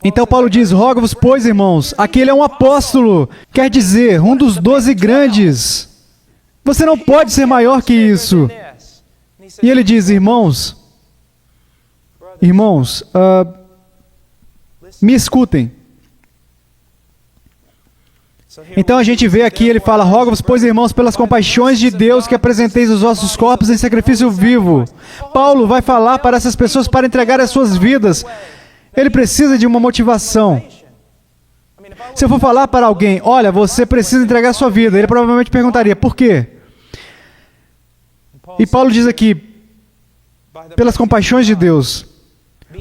Então Paulo diz, rogo-vos, pois, irmãos, aquele é um apóstolo, quer dizer, um dos 12 grandes. Você não pode ser maior que isso. E ele diz, irmãos, me escutem. Então a gente vê aqui, ele fala, rogo-vos, pois, irmãos, pelas compaixões de Deus, que apresenteis os vossos corpos em sacrifício vivo. Paulo vai falar para essas pessoas para entregar as suas vidas. Ele precisa de uma motivação. Se eu for falar para alguém, olha, você precisa entregar a sua vida, ele provavelmente perguntaria, por quê? E Paulo diz aqui, pelas compaixões de Deus,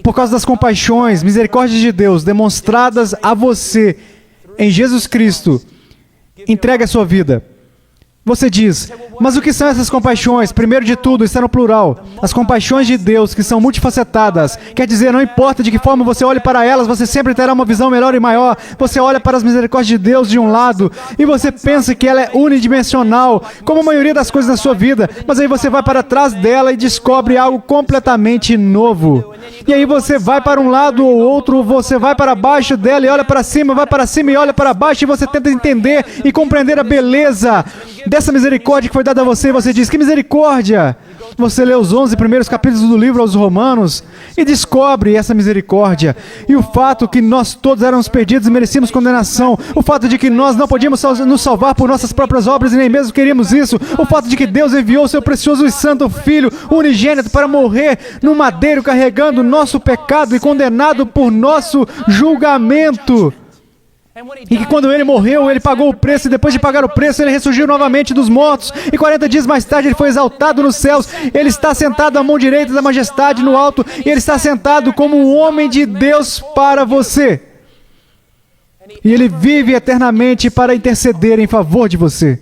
por causa das compaixões, misericórdias de Deus, demonstradas a você em Jesus Cristo, entregue a sua vida. Você diz, mas o que são essas compaixões? Primeiro de tudo, está no plural. As compaixões de Deus, que são multifacetadas. Quer dizer, não importa de que forma você olhe para elas, você sempre terá uma visão melhor e maior. Você olha para as misericórdias de Deus de um lado, e você pensa que ela é unidimensional, como a maioria das coisas na sua vida. Mas aí você vai para trás dela e descobre algo completamente novo. E aí você vai para um lado ou outro, você vai para baixo dela e olha para cima, vai para cima e olha para baixo, e você tenta entender e compreender a beleza dessa misericórdia que foi dada a você, e você diz, que misericórdia! Você lê os 11 primeiros capítulos do livro aos Romanos e descobre essa misericórdia. E o fato que nós todos éramos perdidos e merecíamos condenação. O fato de que nós não podíamos nos salvar por nossas próprias obras e nem mesmo queríamos isso. O fato de que Deus enviou o seu precioso e santo Filho unigênito para morrer no madeiro carregando nosso pecado e condenado por nosso julgamento. E que quando ele morreu, ele pagou o preço, e depois de pagar o preço, ele ressurgiu novamente dos mortos, e 40 dias mais tarde ele foi exaltado nos céus. Ele está sentado à mão direita da majestade no alto, e ele está sentado como um homem de Deus para você. E ele vive eternamente para interceder em favor de você.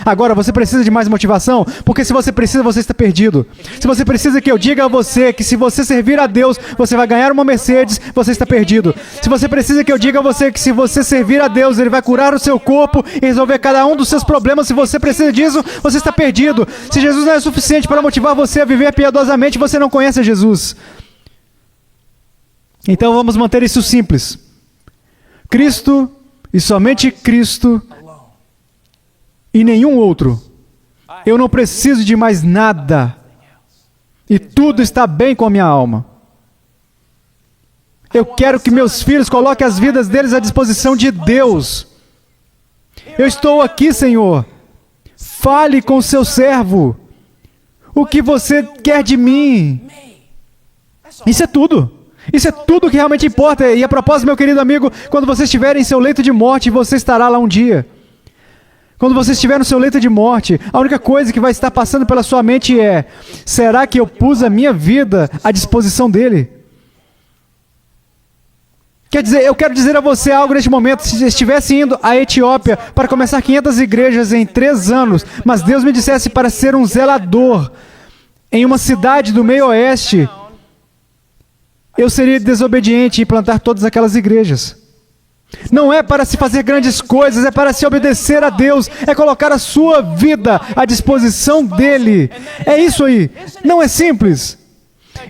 Agora, você precisa de mais motivação? Porque se você precisa, você está perdido. Se você precisa que eu diga a você que se você servir a Deus, você vai ganhar uma Mercedes, você está perdido. Se você precisa que eu diga a você que se você servir a Deus, Ele vai curar o seu corpo e resolver cada um dos seus problemas, se você precisa disso, você está perdido. Se Jesus não é suficiente para motivar você a viver piedosamente, você não conhece a Jesus. Então vamos manter isso simples. Cristo e somente Cristo e nenhum outro. Eu não preciso de mais nada. E tudo está bem com a minha alma. Eu quero que meus filhos coloquem as vidas deles à disposição de Deus. Eu estou aqui, Senhor. Fale com o seu servo. O que você quer de mim? Isso é tudo. Isso é tudo que realmente importa. E a propósito, meu querido amigo, quando você estiver em seu leito de morte, você estará lá um dia. Quando você estiver no seu leito de morte, a única coisa que vai estar passando pela sua mente é: será que eu pus a minha vida à disposição dele? Quer dizer, eu quero dizer a você algo neste momento. Se estivesse indo à Etiópia para começar 500 igrejas em 3 anos, mas Deus me dissesse para ser um zelador em uma cidade do meio oeste, eu seria desobediente em plantar todas aquelas igrejas. Não é para se fazer grandes coisas, é para se obedecer a Deus, é colocar a sua vida à disposição dEle. É isso aí, não é simples.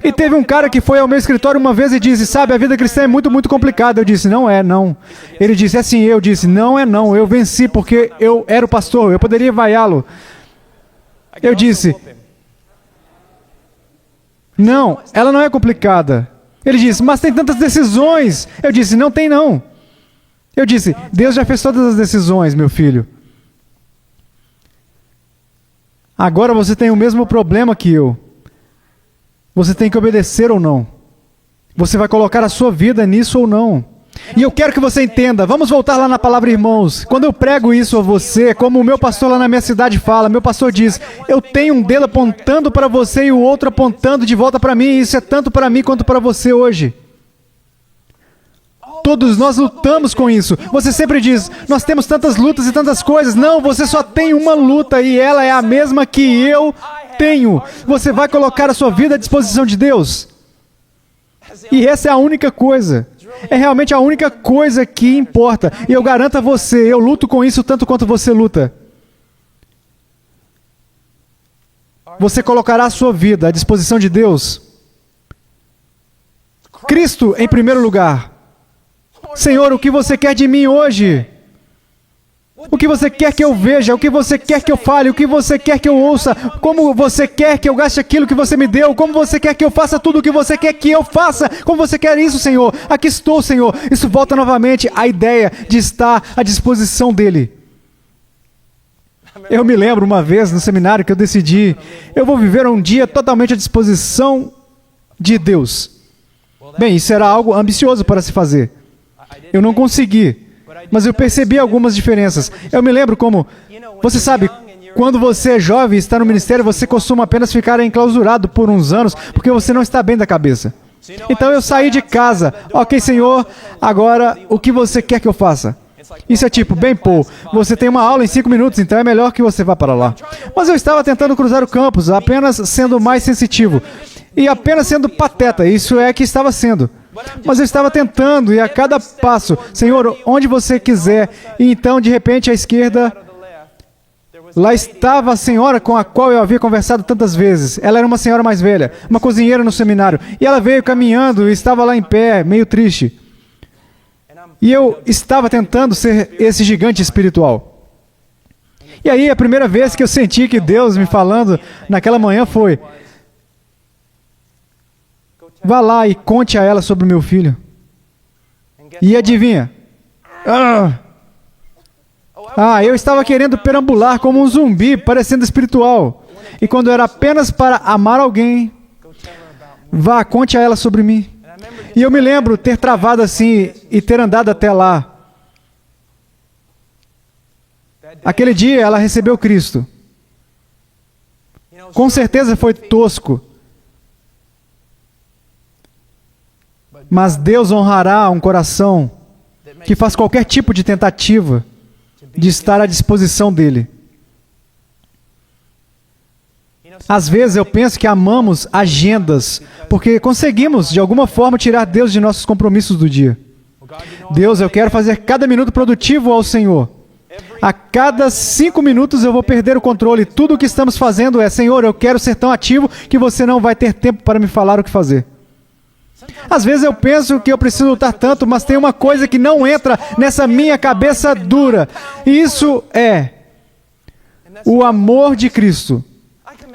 E teve um cara que foi ao meu escritório uma vez e disse, sabe, a vida cristã é muito, muito complicada. Eu disse, não é, não. Ele disse, é sim. Eu disse, não é não, eu venci porque eu era o pastor, eu poderia vaiá-lo. Eu disse, não, ela não é complicada. Ele disse, mas tem tantas decisões. Eu disse, não tem não. Eu disse, Deus já fez todas as decisões, meu filho. Agora você tem o mesmo problema que eu. Você tem que obedecer ou não. Você vai colocar a sua vida nisso ou não. E eu quero que você entenda, vamos voltar lá na palavra irmãos. Quando eu prego isso a você, como o meu pastor lá na minha cidade fala, meu pastor diz, eu tenho um dedo apontando para você e o outro apontando de volta para mim, e isso é tanto para mim quanto para você hoje. Todos nós lutamos com isso. Você sempre diz, nós temos tantas lutas e tantas coisas. Não, você só tem uma luta e ela é a mesma que eu tenho. Você vai colocar a sua vida à disposição de Deus. E essa é a única coisa. É realmente a única coisa que importa. E eu garanto a você, eu luto com isso tanto quanto você luta. Você colocará a sua vida à disposição de Deus? Cristo em primeiro lugar. Senhor, o que você quer de mim hoje? O que você quer que eu veja? O que você quer que eu fale? O que você quer que eu ouça? Como você quer que eu gaste aquilo que você me deu? Como você quer que eu faça tudo o que você quer que eu faça? Como você quer isso, Senhor? Aqui estou, Senhor. Isso volta novamente à ideia de estar à disposição dEle. Eu me lembro uma vez no seminário que eu decidi, eu vou viver um dia totalmente à disposição de Deus. Bem, isso era algo ambicioso para se fazer. Eu não consegui. Mas eu percebi algumas diferenças. Eu me lembro como, você sabe, quando você é jovem e está no ministério, você costuma apenas ficar enclausurado por uns anos, porque você não está bem da cabeça. Então eu saí de casa. Ok, Senhor, agora o que você quer que eu faça? Isso é tipo, bem, Paul, você tem uma aula em 5 minutos, então é melhor que você vá para lá. Mas eu estava tentando cruzar o campus, apenas sendo mais sensitivo. E apenas sendo pateta, isso é que estava sendo. Mas eu estava tentando, e a cada passo, Senhor, onde você quiser. E então, de repente, à esquerda, lá estava a senhora com a qual eu havia conversado tantas vezes. Ela era uma senhora mais velha, uma cozinheira no seminário. E ela veio caminhando e estava lá em pé, meio triste. E eu estava tentando ser esse gigante espiritual. E aí, a primeira vez que eu senti que Deus me falando naquela manhã foi: vá lá e conte a ela sobre o meu filho. E adivinha? Eu estava querendo perambular como um zumbi, parecendo espiritual. E quando era apenas para amar alguém, vá, conte a ela sobre mim. E eu me lembro ter travado assim e ter andado até lá. Aquele dia ela recebeu Cristo. Com certeza foi tosco. Mas Deus honrará um coração que faz qualquer tipo de tentativa de estar à disposição dEle. Às vezes eu penso que amamos agendas, porque conseguimos, de alguma forma, tirar Deus de nossos compromissos do dia. Deus, eu quero fazer cada minuto produtivo ao Senhor. A cada 5 minutos eu vou perder o controle. Tudo o que estamos fazendo é: Senhor, eu quero ser tão ativo que você não vai ter tempo para me falar o que fazer. Às vezes eu penso que eu preciso lutar tanto, mas tem uma coisa que não entra nessa minha cabeça dura. E isso é o amor de Cristo.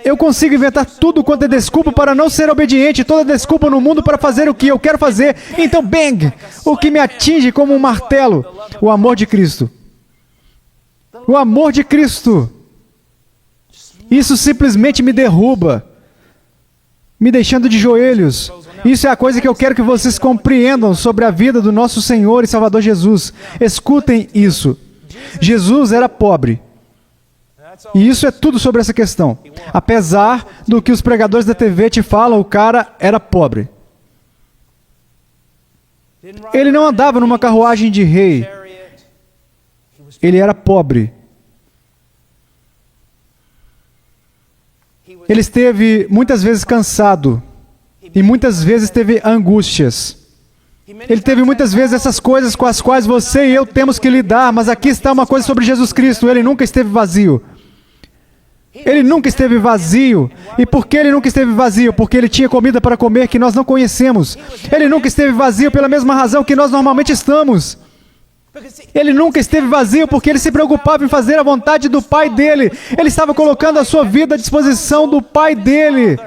Eu consigo inventar tudo quanto é desculpa para não ser obediente, toda desculpa no mundo para fazer o que eu quero fazer. Então, bang! O que me atinge como um martelo: o amor de Cristo. O amor de Cristo. Isso simplesmente me derruba, me deixando de joelhos. Isso é a coisa que eu quero que vocês compreendam sobre a vida do nosso Senhor e Salvador Jesus. Escutem isso. Jesus era pobre. E isso é tudo sobre essa questão. Apesar do que os pregadores da TV te falam, o cara era pobre. Ele não andava numa carruagem de rei. Ele era pobre. Ele esteve muitas vezes cansado. E muitas vezes teve angústias. Ele teve muitas vezes essas coisas com as quais você e eu temos que lidar. Mas aqui está uma coisa sobre Jesus Cristo: Ele nunca esteve vazio. Ele nunca esteve vazio. E por que Ele nunca esteve vazio? Porque Ele tinha comida para comer que nós não conhecemos. Ele nunca esteve vazio pela mesma razão que nós normalmente estamos. Ele nunca esteve vazio porque Ele se preocupava em fazer a vontade do Pai dEle. Ele estava colocando a sua vida à disposição do Pai dEle.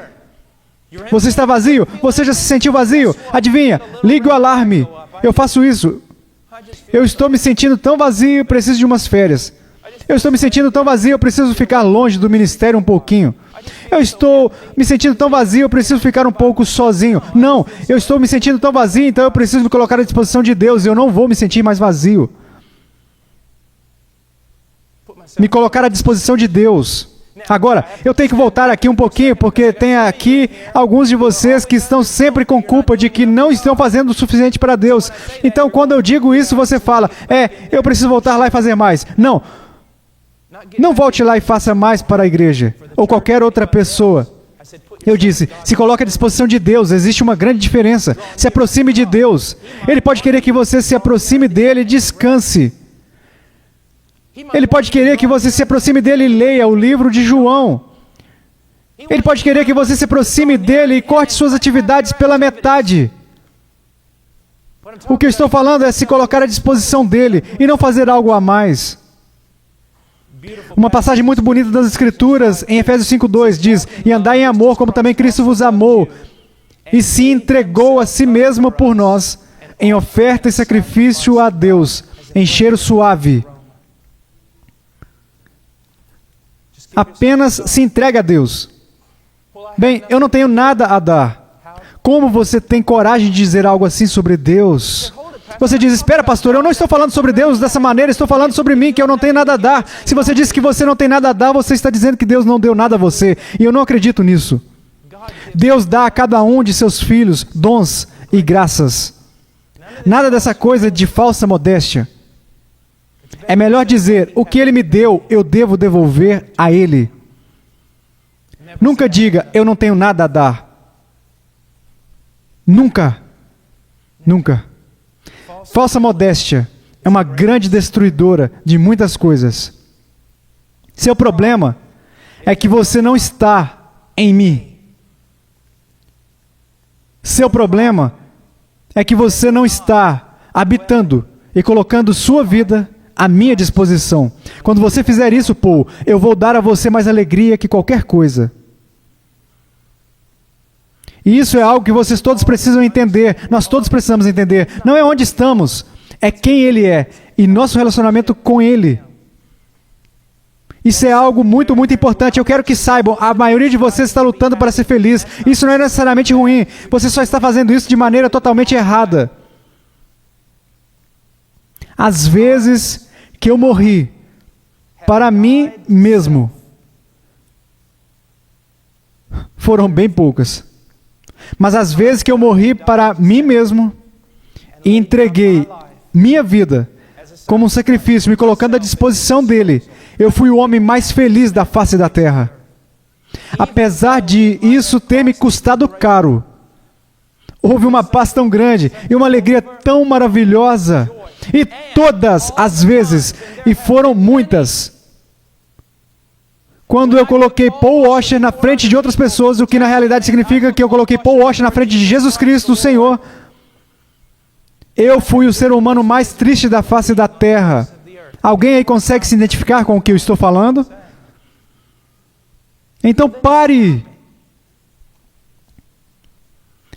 Você está vazio? Você já se sentiu vazio? Adivinha? Ligue o alarme. Eu faço isso. Eu estou me sentindo tão vazio, preciso de umas férias. Eu estou me sentindo tão vazio, eu preciso ficar longe do ministério um pouquinho. Eu estou me sentindo tão vazio, eu preciso ficar um pouco sozinho. Não, eu estou me sentindo tão vazio, então eu preciso me colocar à disposição de Deus. Eu não vou me sentir mais vazio. Me colocar à disposição de Deus. Agora, eu tenho que voltar aqui um pouquinho, porque tem aqui alguns de vocês que estão sempre com culpa de que não estão fazendo o suficiente para Deus. Então, quando eu digo isso, você fala: eu preciso voltar lá e fazer mais. Não. Não volte lá e faça mais para a igreja, ou qualquer outra pessoa. Eu disse: se coloque à disposição de Deus. Existe uma grande diferença. Se aproxime de Deus. Ele pode querer que você se aproxime dele e descanse. Ele pode querer que você se aproxime dele e leia o livro de João. Ele pode querer que você se aproxime dele e corte suas atividades pela metade. O que eu estou falando é se colocar à disposição dele e não fazer algo a mais. Uma passagem muito bonita das Escrituras, em Efésios 5:2, diz: e andai em amor, como também Cristo vos amou, e se entregou a si mesmo por nós, em oferta e sacrifício a Deus, em cheiro suave. Apenas se entregue a Deus. Bem, eu não tenho nada a dar. Como você tem coragem de dizer algo assim sobre Deus? Você diz: espera, pastor, eu não estou falando sobre Deus dessa maneira, estou falando sobre mim, que eu não tenho nada a dar. Se você diz que você não tem nada a dar, você está dizendo que Deus não deu nada a você. E eu não acredito nisso. Deus dá a cada um de seus filhos dons e graças. Nada dessa coisa de falsa modéstia. É melhor dizer: o que Ele me deu, eu devo devolver a Ele. Nunca diga: eu não tenho nada a dar. Nunca. Nunca. Falsa modéstia é uma grande destruidora de muitas coisas. Seu problema é que você não está em mim. Seu problema é que você não está habitando e colocando sua vida à minha disposição. Quando você fizer isso, Paul, eu vou dar a você mais alegria que qualquer coisa. E isso é algo que vocês todos precisam entender, nós todos precisamos entender. Não é onde estamos, é quem Ele é e nosso relacionamento com Ele. Isso é algo muito, muito importante. Eu quero que saibam, a maioria de vocês está lutando para ser feliz. Isso não é necessariamente ruim, você só está fazendo isso de maneira totalmente errada. As vezes que eu morri para mim mesmo foram bem poucas. Mas as vezes que eu morri para mim mesmo e entreguei minha vida como um sacrifício, me colocando à disposição dele, eu fui o homem mais feliz da face da terra. Apesar de isso ter me custado caro, houve uma paz tão grande e uma alegria tão maravilhosa. E todas as vezes, e foram muitas, quando eu coloquei Paul Washer na frente de outras pessoas, o que na realidade significa que eu coloquei Paul Washer na frente de Jesus Cristo, o Senhor, eu fui o ser humano mais triste da face da terra. Alguém aí consegue se identificar com o que eu estou falando? Então pare.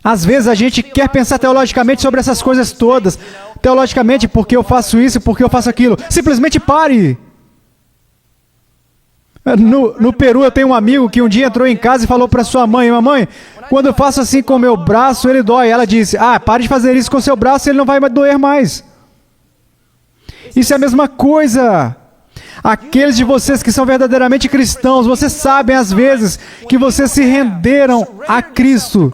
Às vezes a gente quer pensar teologicamente sobre essas coisas todas. Teologicamente, porque eu faço isso, porque eu faço aquilo. Simplesmente pare. No Peru eu tenho um amigo que um dia entrou em casa e falou para sua mãe: mamãe, quando eu faço assim com o meu braço, ele dói. Ela disse: pare de fazer isso com o seu braço, ele não vai doer mais. Isso é a mesma coisa. Aqueles de vocês que são verdadeiramente cristãos, vocês sabem às vezes que vocês se renderam a Cristo.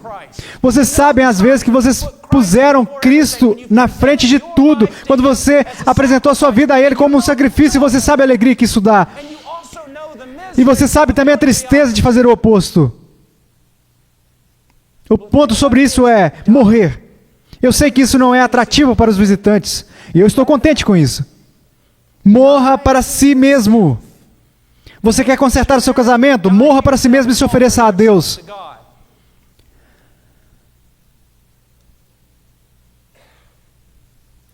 Vocês sabem às vezes que vocês puseram Cristo na frente de tudo. Quando você apresentou a sua vida a Ele como um sacrifício, você sabe a alegria que isso dá. E você sabe também a tristeza de fazer o oposto. O ponto sobre isso é morrer. Eu sei que isso não é atrativo para os visitantes, e eu estou contente com isso. Morra para si mesmo. Você quer consertar o seu casamento? Morra para si mesmo e se ofereça a Deus.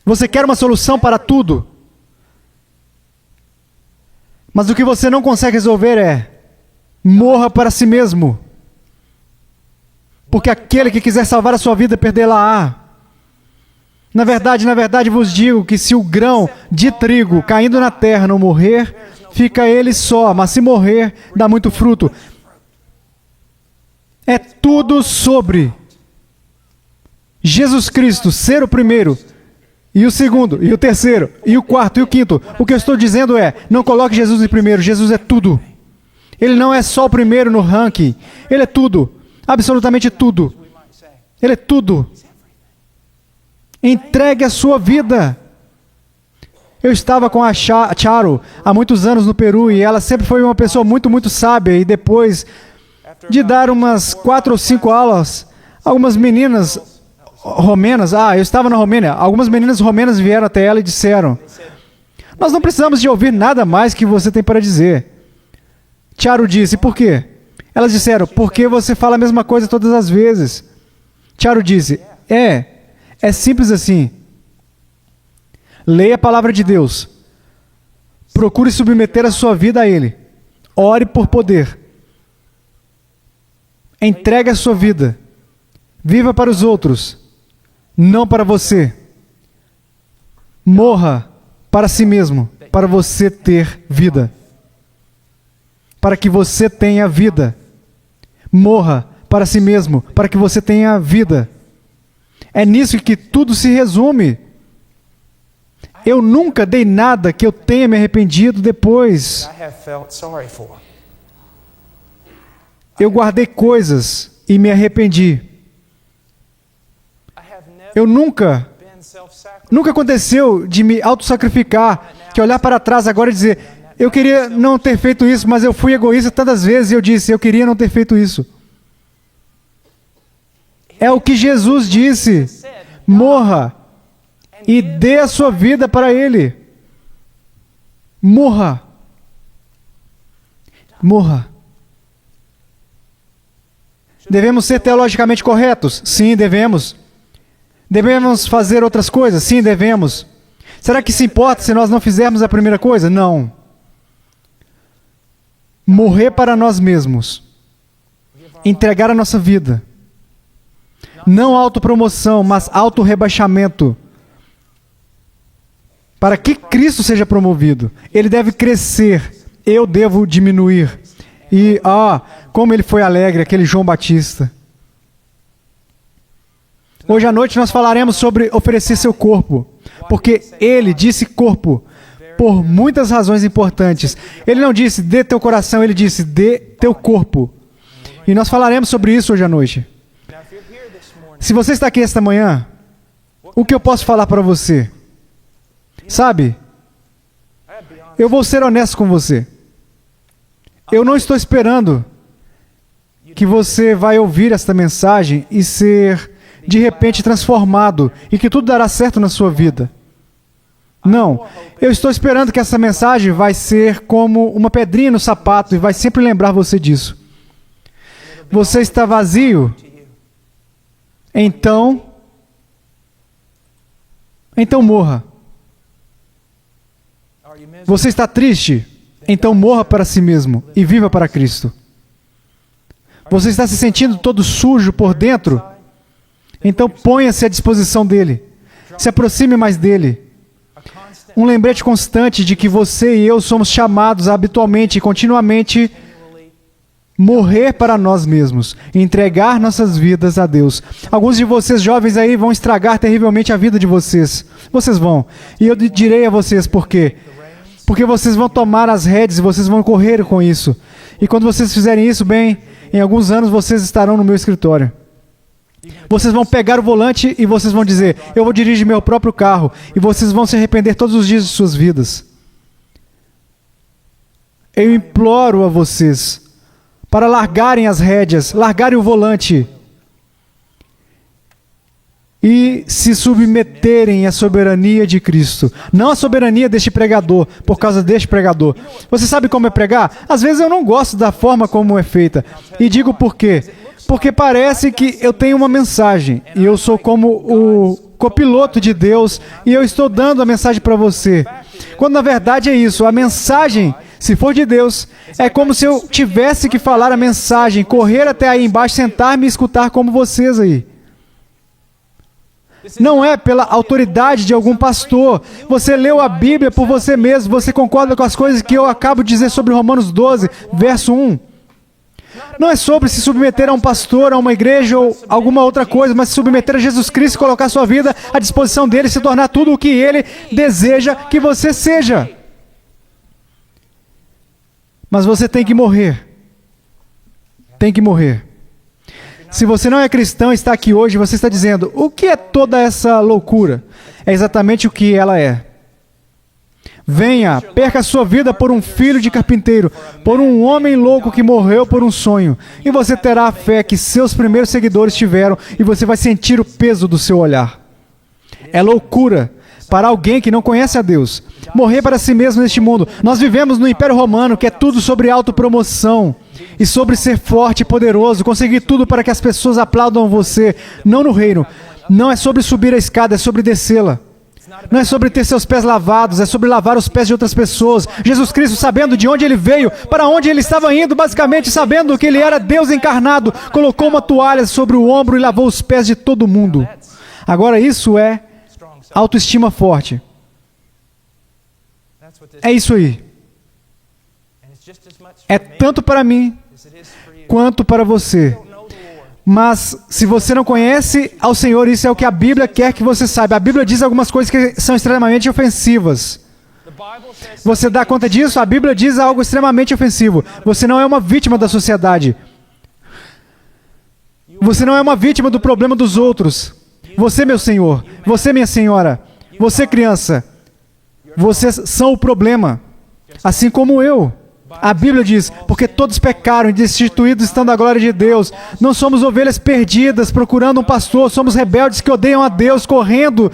Você quer uma solução para tudo? Mas o que você não consegue resolver é: morra para si mesmo. Porque aquele que quiser salvar a sua vida, perdê-la-á. Na verdade vos digo que se o grão de trigo caindo na terra não morrer, fica ele só, mas se morrer, dá muito fruto. É tudo sobre Jesus Cristo ser o primeiro, e o segundo, e o terceiro, e o quarto, e o quinto. O que eu estou dizendo é: não coloque Jesus em primeiro, Jesus é tudo. Ele não é só o primeiro no ranking, Ele é tudo, absolutamente tudo. Ele é tudo. Entregue a sua vida. Eu estava com a Charo há muitos anos no Peru e ela sempre foi uma pessoa muito, muito sábia. E depois de dar umas 4 ou 5 aulas, algumas meninas romenas, eu estava na Romênia, algumas meninas romenas vieram até ela e disseram: nós não precisamos de ouvir nada mais que você tem para dizer. Charo disse: por quê? Elas disseram: porque você fala a mesma coisa todas as vezes. Charo disse: é simples assim. Leia a palavra de Deus. Procure submeter a sua vida a Ele. Ore por poder. Entregue a sua vida. Viva para os outros, não para você. Morra para si mesmo, para você ter vida. Para que você tenha vida. Morra para si mesmo, para que você tenha vida. É nisso que tudo se resume. Eu nunca dei nada que eu tenha me arrependido depois. Eu guardei coisas e me arrependi. Eu nunca aconteceu de me autossacrificar, que olhar para trás agora e dizer, eu queria não ter feito isso, mas eu fui egoísta tantas vezes e eu disse, eu queria não ter feito isso. É o que Jesus disse. Morra e dê a sua vida para Ele. Morra. Morra. Devemos ser teologicamente corretos? Sim, devemos. Devemos fazer outras coisas? Sim, devemos. Será que se importa se nós não fizermos a primeira coisa? Não. Morrer para nós mesmos. Entregar a nossa vida. Não autopromoção, mas autorrebaixamento. Para que Cristo seja promovido. Ele deve crescer. Eu devo diminuir. E, como ele foi alegre, aquele João Batista. Hoje à noite nós falaremos sobre oferecer seu corpo. Porque ele disse corpo por muitas razões importantes. Ele não disse dê teu coração, ele disse dê teu corpo. E nós falaremos sobre isso hoje à noite. Se você está aqui esta manhã, o que eu posso falar para você? Sabe, eu vou ser honesto com você. Eu não estou esperando que você vai ouvir esta mensagem e ser, de repente, transformado e que tudo dará certo na sua vida. Não, eu estou esperando que essa mensagem vai ser como uma pedrinha no sapato e vai sempre lembrar você disso. Você está vazio? Então morra. Você está triste? Então morra para si mesmo e viva para Cristo. Você está se sentindo todo sujo por dentro? Então ponha-se à disposição dele. Se aproxime mais dele. Um lembrete constante de que você e eu somos chamados a habitualmente e continuamente morrer para nós mesmos, entregar nossas vidas a Deus. Alguns de vocês jovens aí vão estragar terrivelmente a vida de vocês. Vocês vão. E eu direi a vocês por quê. Porque vocês vão tomar as rédeas e vocês vão correr com isso. E quando vocês fizerem isso, bem, em alguns anos vocês estarão no meu escritório. Vocês vão pegar o volante e vocês vão dizer, eu vou dirigir meu próprio carro. E vocês vão se arrepender todos os dias de suas vidas. Eu imploro a vocês para largarem as rédeas, largarem o volante e se submeterem à soberania de Cristo. Não à soberania deste pregador, por causa deste pregador. Você sabe como é pregar? Às vezes eu não gosto da forma como é feita. E digo por quê? Porque parece que eu tenho uma mensagem e eu sou como o copiloto de Deus e eu estou dando a mensagem para você. Quando na verdade é isso, a mensagem, se for de Deus, é como se eu tivesse que falar a mensagem, correr até aí embaixo, sentar-me e escutar como vocês aí. Não é pela autoridade de algum pastor. Você leu a Bíblia por você mesmo, você concorda com as coisas que eu acabo de dizer sobre Romanos 12, verso 1. Não é sobre se submeter a um pastor, a uma igreja ou alguma outra coisa, mas se submeter a Jesus Cristo e colocar sua vida à disposição dele, se tornar tudo o que ele deseja que você seja. Mas você tem que morrer. Tem que morrer. Se você não é cristão e está aqui hoje, você está dizendo, o que é toda essa loucura? É exatamente o que ela é. Venha, perca a sua vida por um filho de carpinteiro, por um homem louco que morreu por um sonho. E você terá a fé que seus primeiros seguidores tiveram e você vai sentir o peso do seu olhar. É loucura para alguém que não conhece a Deus. Morrer para si mesmo neste mundo. Nós vivemos no Império Romano, que é tudo sobre autopromoção e sobre ser forte e poderoso, conseguir tudo para que as pessoas aplaudam você. Não no reino. Não é sobre subir a escada, é sobre descê-la. Não é sobre ter seus pés lavados, é sobre lavar os pés de outras pessoas. Jesus Cristo, sabendo de onde ele veio, para onde ele estava indo, basicamente sabendo que ele era Deus encarnado, colocou uma toalha sobre o ombro e lavou os pés de todo mundo. Agora isso é autoestima forte. É isso aí. É tanto para mim quanto para você. Mas se você não conhece ao Senhor, isso é o que a Bíblia quer que você saiba. A Bíblia diz algumas coisas que são extremamente ofensivas. Você dá conta disso? A Bíblia diz algo extremamente ofensivo. Você não é uma vítima da sociedade. Você não é uma vítima do problema dos outros. Você, meu Senhor. Você, minha Senhora. Você, criança. Vocês são o problema. Assim como eu. A Bíblia diz, porque todos pecaram e destituídos estão da glória de Deus. Não somos ovelhas perdidas procurando um pastor, somos rebeldes que odeiam a Deus, correndo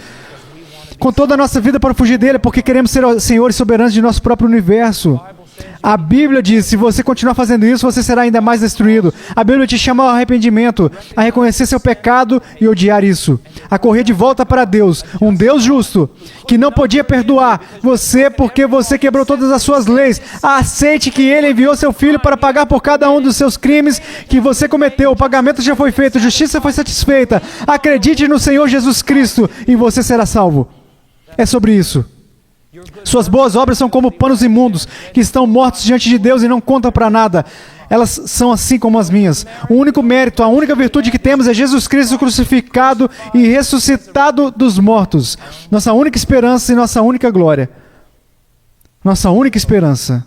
com toda a nossa vida para fugir dele, porque queremos ser senhores soberanos de nosso próprio universo. A Bíblia diz, se você continuar fazendo isso, você será ainda mais destruído. A Bíblia te chama ao arrependimento, a reconhecer seu pecado e odiar isso. A correr de volta para Deus, um Deus justo, que não podia perdoar você porque você quebrou todas as suas leis. Aceite que Ele enviou seu Filho para pagar por cada um dos seus crimes que você cometeu. O pagamento já foi feito, a justiça foi satisfeita. Acredite no Senhor Jesus Cristo e você será salvo. É sobre isso. Suas boas obras são como panos imundos, que estão mortos diante de Deus e não contam para nada. Elas são assim como as minhas. O único mérito, a única virtude que temos é Jesus Cristo crucificado e ressuscitado dos mortos. Nossa única esperança e nossa única glória. Nossa única esperança.